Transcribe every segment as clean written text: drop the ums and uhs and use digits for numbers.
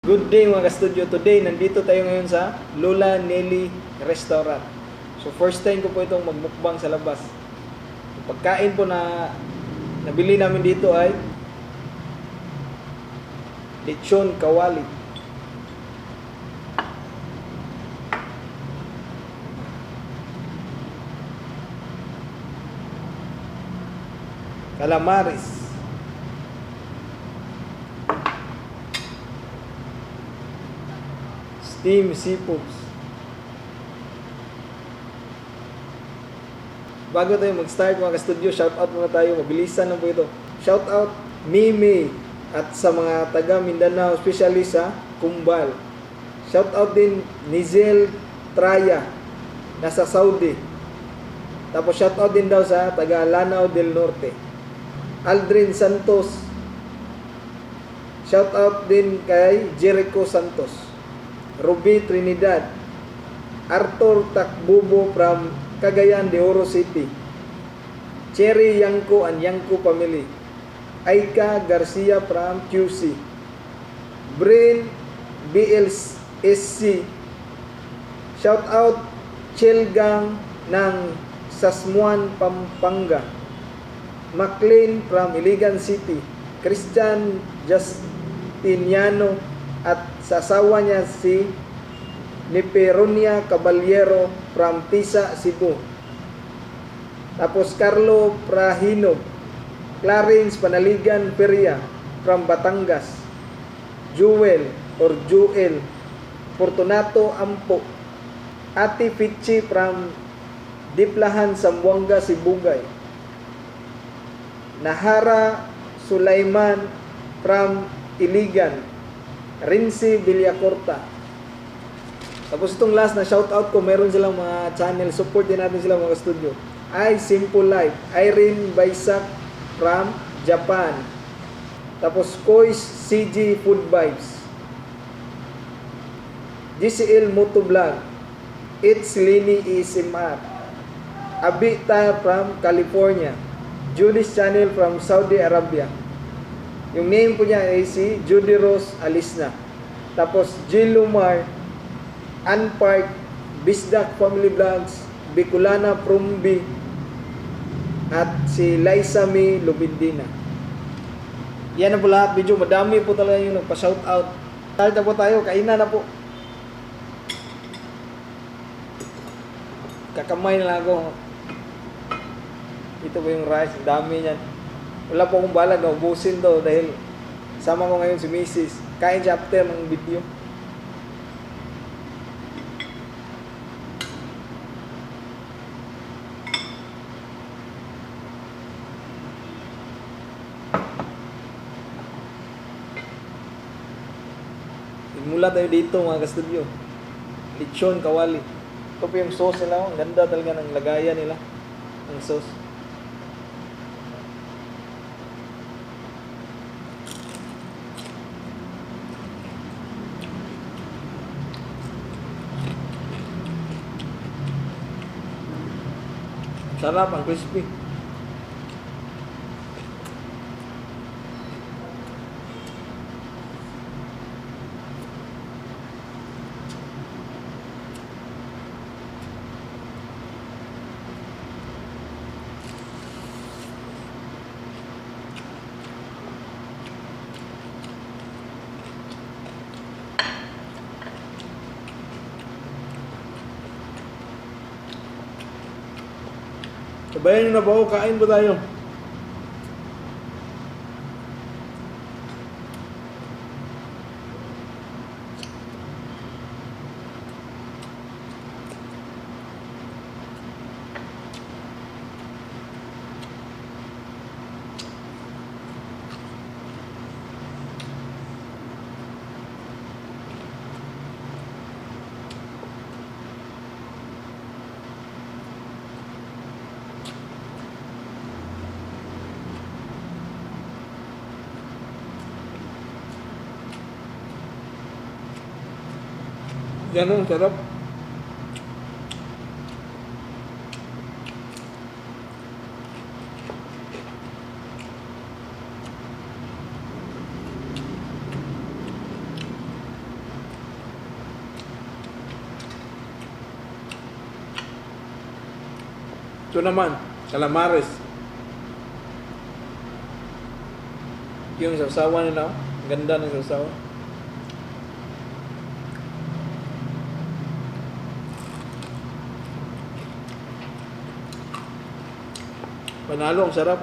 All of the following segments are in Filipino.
Good day mga ka-studio. Today, nandito tayo ngayon sa Lola Nelly Restaurant. So first time ko po itong magmukbang sa labas. Yung pagkain po na nabili namin dito ay lechon kawali. Calamares. Steam seafoods. Bago tayo mag-start mga ka-studio, shoutout muna tayo. Mabilisan lang po ito. Shoutout Mimi at sa mga taga Mindanao, especially sa Kumbal. Shoutout din Nizel Traya, nasa Saudi. Tapos shoutout din daw sa taga Lanao del Norte. Aldrin Santos. Shoutout din kay Jericho Santos. Ruby Trinidad, Arthur Takbubo from Cagayan de Oro City, Cherry Yanko and Yanko family, Aika Garcia from QC, Brain BLSC, shout out Chilgang ng Sasmuan, Pampanga, McLean from Iligan City, Christian Justiniano at sa asawa niya si Niperonia Caballero from Tisa, Cebu. Tapos Carlo Prahino, Clarence Panaligan Peria from Batangas, Joel Fortunato Ampo, Ati Pichi from Diplahan, Zamboanga, Sibugay, Nahara Sulaiman from Iligan, Rinsi Villacorta. Tapos itong last na shoutout ko, meron silang mga channel, support din natin sila mga studio. I Simple Life, Irene Baisak from Japan. Tapos Kois CG Food Vibes, GCL Motovlog, It's Lini Isimar, Abita from California, Judy's Channel from Saudi Arabia. Yung name po niya ay si Judy Rose Alisna. Tapos Jilumar, Anpark, Bisdak Family Vlogs, Bicolana Prumbi, at si Liza May Lubindina. Yan na po lahat video. Madami po talaga yung nagpa-shoutout. Start na po tayo. Kainan na po. Kakamay na lang ako. Ito po yung rice. Ang dami niyan. Wala po akong balag na ubusin to dahil sama ko ngayon si Mrs. Kain siya after ng video. Mula tayo dito mga ka-studio. Lechon kawali. Ito po yung sauce nila. Ang ganda talaga ng lagayan nila. Ang sauce. Sarap, ang crispy. Sabayan nyo na po, kain po tayo. Ganun, sarap. Ito naman, calamares. Yung sasawa nila, ang ganda ng sasawa. Panalo, ang sarap.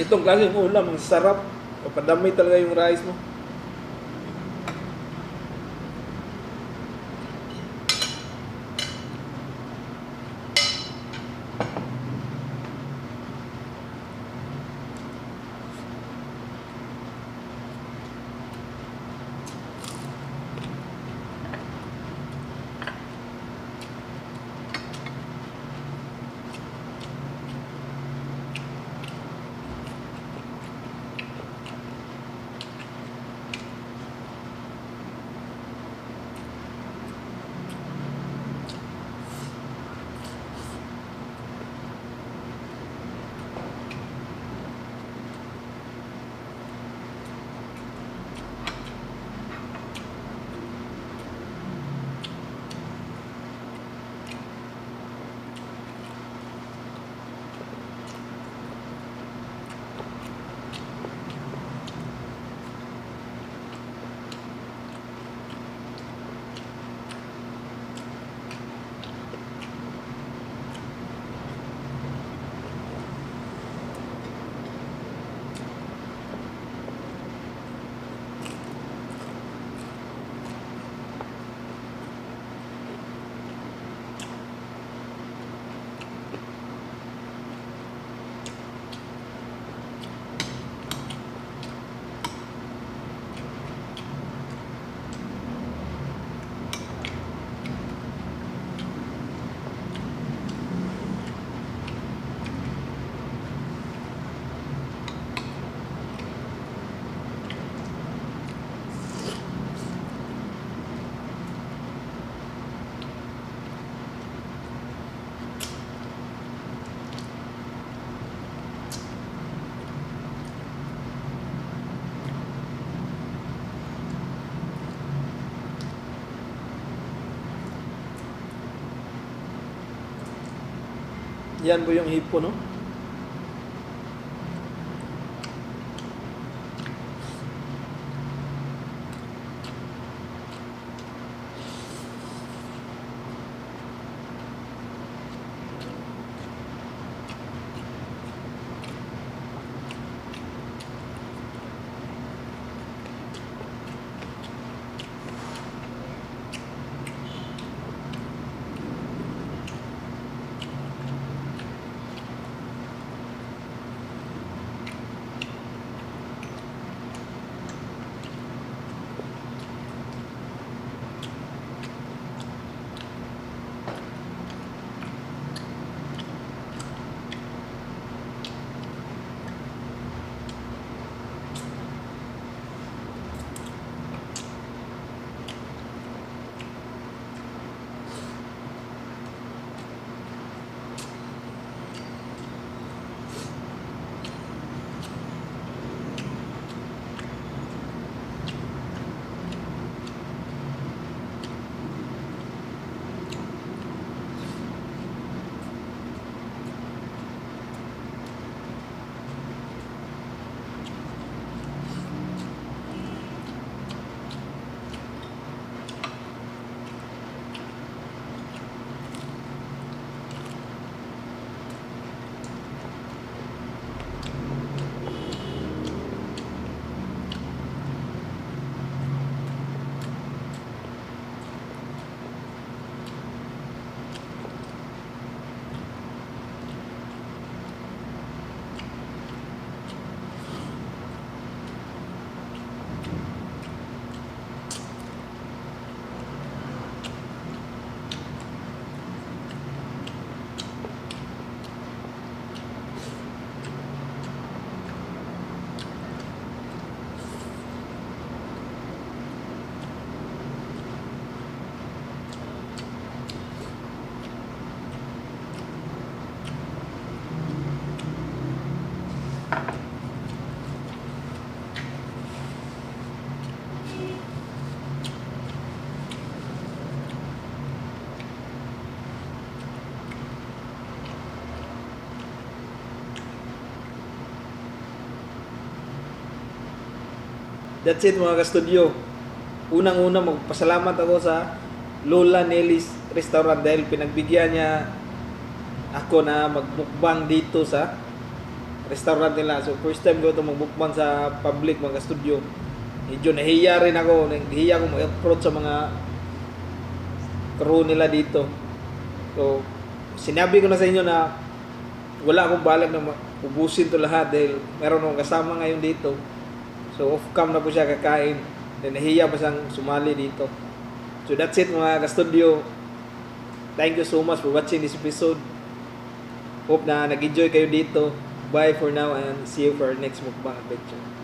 Itong klaseng ulam, ang sarap. Papadami talaga yung rice mo. Yan po yung hipo, no? That's it mga ka-studio. Unang-una magpasalamat ako sa Lola Nelly's Restaurant dahil pinagbigyan niya ako na magmukbang dito sa restaurant nila. So first time ko ito magmukbang sa public mga ka-studio. Medyo nahiya rin ako. Nahiya ako mag-approach sa mga crew nila dito. So sinabi ko na sa inyo na wala akong balak na ubusin to lahat dahil meron akong kasama ngayon dito. So off cam na po siya kakain. Then nahiya pa siyang sumali dito. So that's it mga ka-studio. Thank you so much for watching this episode. Hope na nag-enjoy kayo dito. Bye for now and see you for our next mukbang adventure.